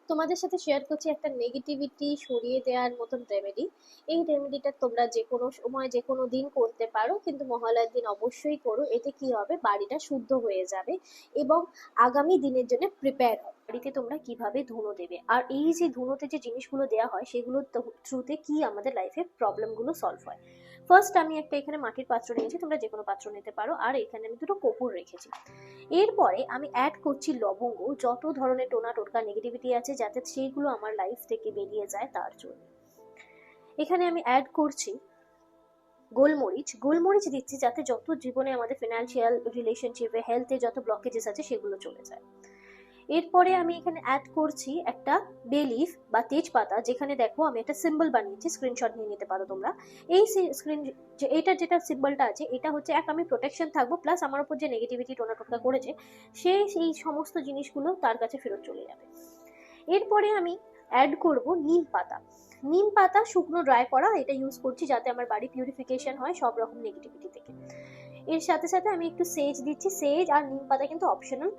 তোমাদের সাথে শেয়ার করছি একটা নেগেটিভিটি সরিয়ে দেওয়ার মতন রেমেডি। এই রেমেডিটা তোমরা যে কোনো সময় যে কোনো দিন করতে পারো, কিন্তু মহালয়ার দিন অবশ্যই করো। এতে কি হবে, বাড়িটা শুদ্ধ হয়ে যাবে এবং আগামী দিনের জন্য প্রিপেয়ার হবে। বাড়িতে তোমরা কিভাবে ধুনো দেবে, আর এই যে ধুনোতে যে জিনিসগুলো দেওয়া হয় সেগুলোর থ্রুতে কি আমাদের লাইফের প্রবলেমগুলো সলভ হয়। ফার্স্ট আমি একটা এখানে মাটির পাত্র নিয়েছি, তোমরা যে কোনো পাত্র নিতে পারো, আর এখানে আমি দুটো কর্পূর রেখেছি। এরপরে আমি অ্যাড করছি লবঙ্গ, যত ধরনের টোনা টোটকা নেগেটিভিটি আছে যাতে সেইগুলো আমার লাইফ থেকে বেরিয়ে যায় তার জন্য। এখানে আমি অ্যাড করছি গোলমরিচ। গোলমরিচ দিচ্ছি যাতে যত জীবনে আমাদের ফিনান্সিয়াল, রিলেশনশিপে, হেলথে যত ব্লকেজেস আছে সেগুলো চলে যায়। এরপরে আমি এখানে অ্যাড করছি একটা বে লিফ বা তেজপাতা, যেখানে দেখো আমি একটা সিম্বল বানিয়েছি, স্ক্রিনশট নিয়ে নিতে পারো তোমরা। এই স্ক্রিন এটা যেটা সিম্বলটা আছে এটা হচ্ছে এক, আমি প্রোটেকশন থাকবো, প্লাস আমার উপর যে নেগেটিভিটি টোনা টোটকা করেছে সে এই সমস্ত জিনিসগুলো তার কাছে ফেরত চলে যাবে। এরপরে আমি অ্যাড করব নিম পাতা। নিম পাতা শুকনো ড্রাই করা, এটা ইউজ করছি যাতে আমার বাড়ি পিউরিফিকেশন হয় সব রকম নেগেটিভিটি থেকে। এর সাথে সাথে আমি একটু সেজ দিচ্ছি। সেজ আর নিম পাতা কিন্তু অপশনাল,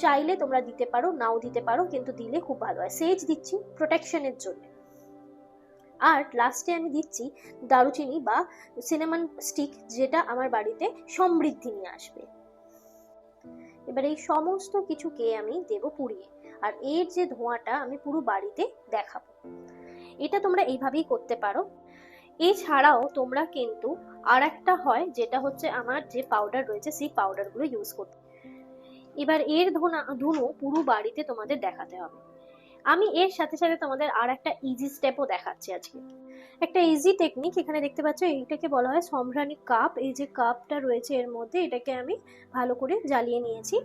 চাইলে তোমরা দিতে পারো, নাও দিতে পারো, কিন্তু দিলে খুব ভালো হয়। সেজ দিচ্ছি প্রোটেকশনের জন্য। আর লাস্টে আমি দিচ্ছি দারুচিনি বা সিনেমন স্টিক, যেটা আমার বাড়িতে সমৃদ্ধি নিয়ে আসবে। এবার এই সমস্ত কিছুকে আমি দেব পুড়িয়ে, আর এর যে ধোঁয়াটা আমি পুরো বাড়িতে দেখাবো। এটা তোমরা এইভাবেই করতে পারো। এছাড়াও তোমরা কিন্তু আর একটা হয়, যেটা হচ্ছে আমার যে পাউডার রয়েছে সেই পাউডারগুলো ইউজ করতে। এবার এর ধুনো পুরো বাড়িতে তোমাদের দেখাতে হবে। আমি এর সাথে সাথে তোমাদের আর একটা ইজি স্টেপও দেখাচ্ছি আজকে। একটা ইজি টেকনিক এখানে দেখতে পাচ্ছ, এইটাকে বলা হয় সম্ভ্রানি কাপ। এই যে কাপটা রয়েছে এর মধ্যে, এটাকে আমি ভালো করে জ্বালিয়ে নিয়েছি।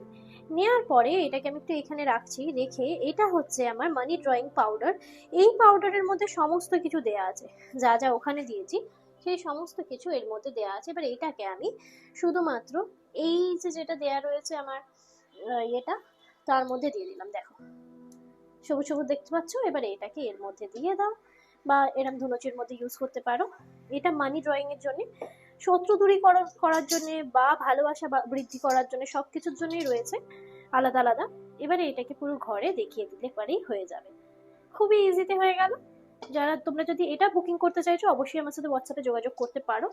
নেওয়ার পরে এটাকে আমি একটু এখানে রাখছি, রেখে এটা হচ্ছে আমার মানি ড্রয়িং পাউডার। এই পাউডারের মধ্যে সমস্ত কিছু দেয়া আছে, যা যা ওখানে দিয়েছি সেই সমস্ত কিছু এর মধ্যে দেয়া আছে। এবার এটাকে আমি শুধুমাত্র এই যে যেটা দেয়া রয়েছে আমার এটা, তার মধ্যে দিয়ে দিলাম। দেখো সবুজ সবুজ দেখতে পাচ্ছ। এবারে এটাকে এর মধ্যে দিয়ে দাও, বা এরম ধুনুচির মধ্যে ইউজ করতে পারো। এটা মানি ড্রয়িং এর জন্য, শত্রু করার জন্য, বা ভালোবাসা বৃদ্ধি করার জন্য, সবকিছুর জন্যই রয়েছে আলাদা আলাদা। এবারে এটাকে পুরো ঘরে দেখিয়ে দিলে পরেই হয়ে যাবে, খুবই ইজিতে হয়ে গেল। যারা তোমরা যদি এটা বুকিং করতে চাইছো অবশ্যই আমার সাথে হোয়াটসঅ্যাপে যোগাযোগ করতে পারো।